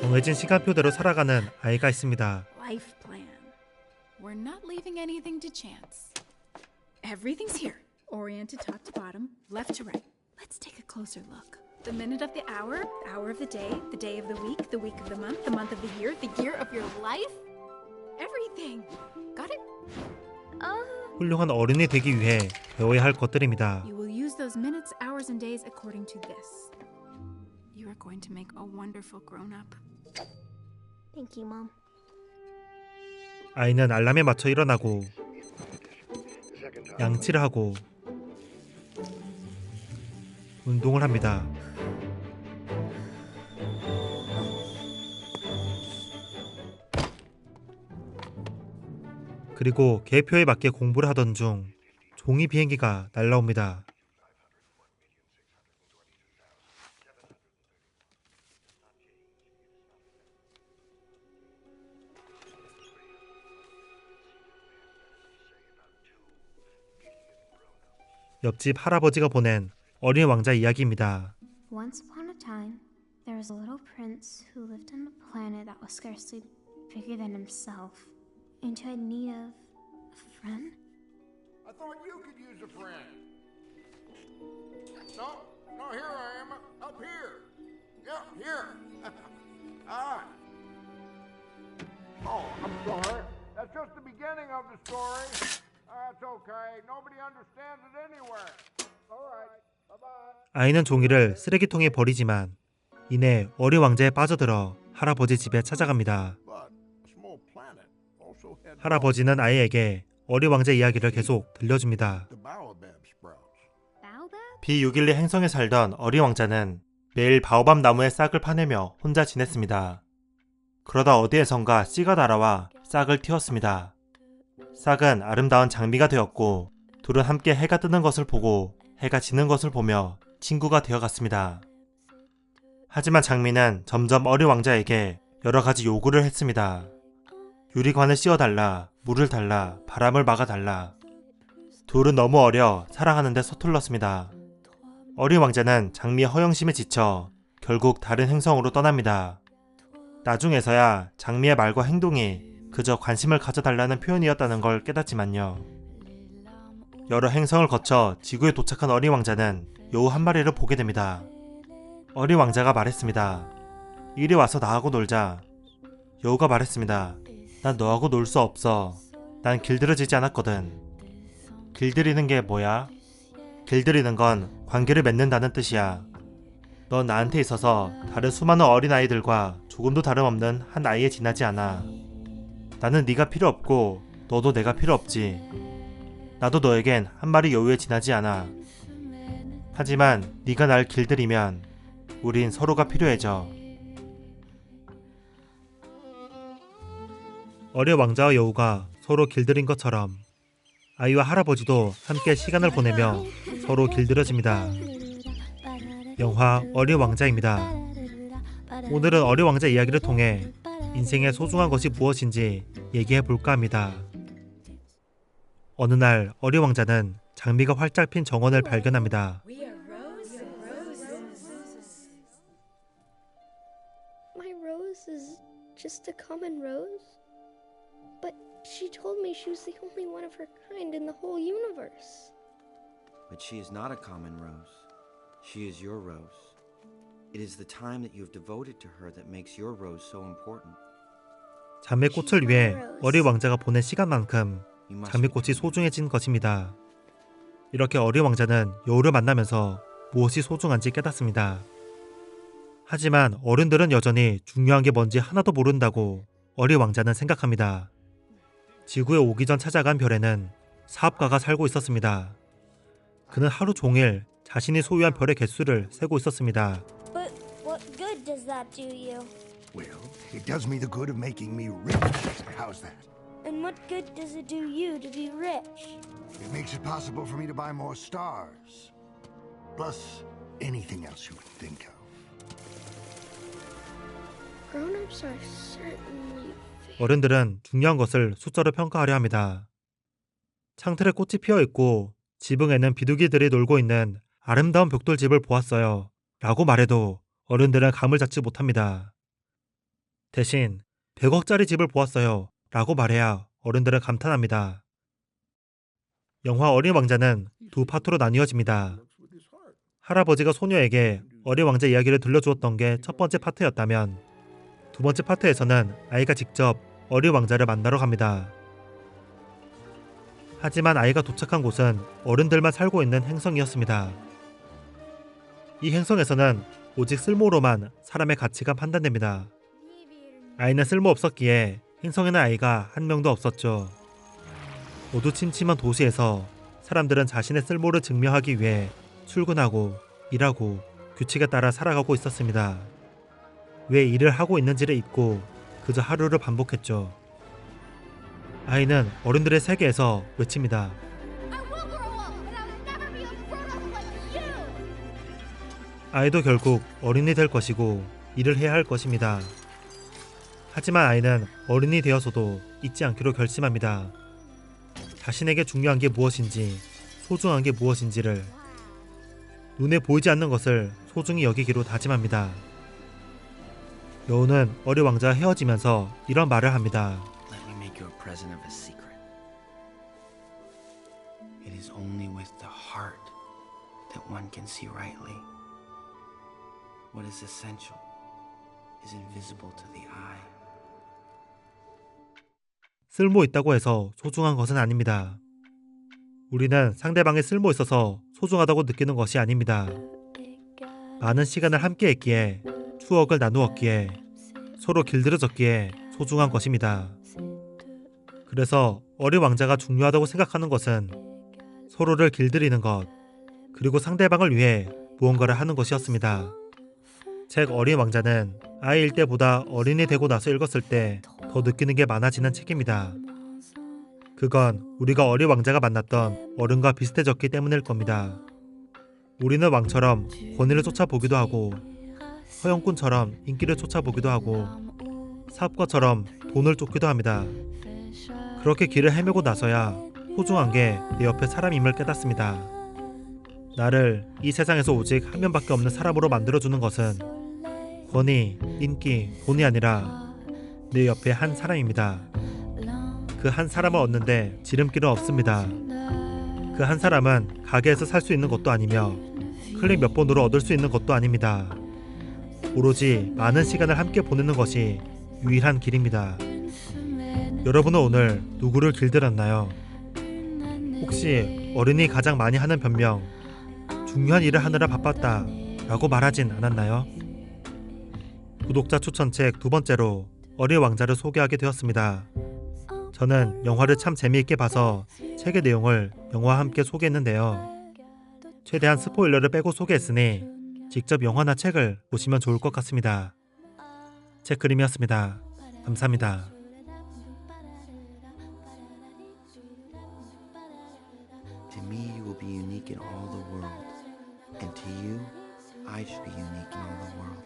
정해진 시간표대로 살아가는 아이가 있습니다. Life plan. We're not leaving anything to chance. Everything's here. Oriented top to bottom, left to right. Let's take a closer look. The minute of the hour of the day of the week of the month of the year of your life. Everything. Got it? 훌륭한 어른이 되기 위해 배워야 할 것들입니다. You will use those minutes, hours, and days according to this. You are going to make a wonderful grown-up. Thank you, Mom. 아이는 알람에 맞춰 일어나고 양치를 하고 운동을 합니다. 그리고 계표에 맞게 공부를 하던 중 종이 비행기가 날라옵니다. 옆집 할아버지가 보낸 어린 왕자 이야기입니다. Once upon a time, there was a little prince who lived on a planet that was scarcely bigger than himself, and who had need of a friend. I thought you could use a friend. No, here I am, up here. Yeah, here. All right. Oh, I'm sorry. That's just the beginning of the story. That's okay. Nobody understands it anywhere. All right. Bye-bye. 아이는 종이를 쓰레기통에 버리지만 이내 어린 왕자에 빠져들어 할아버지 집에 찾아갑니다. But a small planet also had 할아버지는 아이에게 어린 왕자 이야기를 계속 들려줍니다. the baobab sprouts. Baobab? B612 행성에 살던 어린 왕자는 매일 바오밤 나무의 싹을 파내며 혼자 지냈습니다. 그러다 어디에선가 씨가 날아와 싹을 틔웠습니다. 싹은 아름다운 장미가 되었고 둘은 함께 해가 뜨는 것을 보고 해가 지는 것을 보며 친구가 되어갔습니다. 하지만 장미는 점점 어린 왕자에게 여러 가지 요구를 했습니다. 유리관을 씌워달라, 물을 달라, 바람을 막아달라. 둘은 너무 어려 사랑하는데 서툴렀습니다. 어린 왕자는 장미의 허영심에 지쳐 결국 다른 행성으로 떠납니다. 나중에서야 장미의 말과 행동이 그저 관심을 가져달라는 표현이었다는 걸 깨닫지만요. 여러 행성을 거쳐 지구에 도착한 어린 왕자는 여우 한 마리를 보게 됩니다. 어린 왕자가 말했습니다. 이리 와서 나하고 놀자. 여우가 말했습니다. 난 너하고 놀 수 없어. 난 길들여지지 않았거든. 길들이는 게 뭐야? 길들이는 건 관계를 맺는다는 뜻이야. 넌 나한테 있어서 다른 수많은 어린아이들과 조금도 다름없는 한 아이에 지나지 않아. 나는 네가 필요 없고 너도 내가 필요 없지. 나도 너에겐 한 마리 여우에 지나지 않아. 하지만 네가 날 길들이면 우린 서로가 필요해져. 어린 왕자와 여우가 서로 길들인 것처럼 아이와 할아버지도 함께 시간을 보내며 서로 길들여집니다. 영화 어린 왕자입니다. 오늘은 어린 왕자 이야기를 통해 인생의 소중한 것이 무엇인지 얘기해 볼까 합니다. 어느 날 어린 왕자는 장미가 활짝 핀 정원을 발견합니다. My rose is just a common rose? But she told me she was the only one of her kind in the whole universe. But she is not a common rose. She is your rose. It is the time that you have devoted to her that makes your rose so important. 장미꽃을 위해 어린 왕자가 보낸 시간만큼 You must 장미꽃이 소중해진 것입니다. 이렇게 어린 왕자는 여우를 만나면서 무엇이 소중한지 깨닫습니다. 하지만 어른들은 여전히 중요한 게 뭔지 하나도 모른다고 어린 왕자는 생각합니다. 지구에 오기 전 찾아간 별에는 사업가가 살고 있었습니다. 그는 하루 종일 자신이 소유한 별의 개수를 세고 있었습니다. But what good does that do you? Well, it does me the good of making me rich. How's that? And what good does it do you to be rich? It makes it possible for me to buy more stars. Plus, anything else you can think of. Grown-ups are certainly 어른들은 중요한 것을 숫자로 평가하려 합니다. 창틀에 꽃이 피어 있고 지붕에는 비둘기들이 놀고 있는 아름다운 벽돌집을 보았어요. 라고 말해도 어른들은 감을 잡지 못합니다. 대신 100억짜리 집을 보았어요 라고 말해야 어른들은 감탄합니다. 영화 어린 왕자는 두 파트로 나뉘어집니다. 할아버지가 소녀에게 어린 왕자 이야기를 들려주었던 게 첫 번째 파트였다면 두 번째 파트에서는 아이가 직접 어린 왕자를 만나러 갑니다. 하지만 아이가 도착한 곳은 어른들만 살고 있는 행성이었습니다. 이 행성에서는 오직 쓸모로만 사람의 가치가 판단됩니다. 아이는 쓸모없었기에 행성에는 아이가 한 명도 없었죠. 어두침침한 도시에서 사람들은 자신의 쓸모를 증명하기 위해 출근하고 일하고 규칙에 따라 살아가고 있었습니다. 왜 일을 하고 있는지를 잊고 그저 하루를 반복했죠. 아이는 어른들의 세계에서 외칩니다. 아이도 결국 어른이 될 것이고 일을 해야 할 것입니다. 하지만 아이는 어른이 되어서도 잊지 않기로 결심합니다. 자신에게 중요한 게 무엇인지, 소중한 게 무엇인지를, 눈에 보이지 않는 것을 소중히 여기기로 다짐합니다. 여우는 어린 왕자와 헤어지면서 이런 말을 합니다. Let me make you a present of a secret. It is only with the heart that one can see rightly. What is essential is invisible to the eye. 쓸모 있다고 해서 소중한 것은 아닙니다. 우리는 상대방의 쓸모 있어서 소중하다고 느끼는 것이 아닙니다. 많은 시간을 함께 했기에, 추억을 나누었기에, 서로 길들여졌기에 소중한 것입니다. 그래서 어린 왕자가 중요하다고 생각하는 것은 서로를 길들이는 것, 그리고 상대방을 위해 무언가를 하는 것이었습니다. 책 어린 왕자는 아이일 때보다 어린이 되고 나서 읽었을 때 더 느끼는 게 많아지는 책입니다. 그건 우리가 어린 왕자가 만났던 어른과 비슷해졌기 때문일 겁니다. 우리는 왕처럼 권위를 쫓아보기도 하고, 허영꾼처럼 인기를 쫓아보기도 하고, 사업가처럼 돈을 쫓기도 합니다. 그렇게 길을 헤매고 나서야 소중한 게 내 옆에 사람임을 깨닫습니다. 나를 이 세상에서 오직 한 명밖에 없는 사람으로 만들어주는 것은 권위, 인기, 돈이 아니라 내 옆에 한 사람입니다. 그 한 사람을 얻는데 지름길은 없습니다. 그 한 사람은 가게에서 살 수 있는 것도 아니며 클릭 몇 번으로 얻을 수 있는 것도 아닙니다. 오로지 많은 시간을 함께 보내는 것이 유일한 길입니다. 여러분은 오늘 누구를 길들였나요? 혹시 어른이 가장 많이 하는 변명, 중요한 일을 하느라 바빴다 라고 말하진 않았나요? 구독자 추천책 두 번째로 어린 왕자를 소개하게 되었습니다. 저는 영화를 참 재미있게 봐서 책의 내용을 영화와 함께 소개했는데요. 최대한 스포일러를 빼고 소개했으니 직접 영화나 책을 보시면 좋을 것 같습니다. 책그림이었습니다. 감사합니다. To me, you will be unique in all the world. And to you, I should be unique in all the world.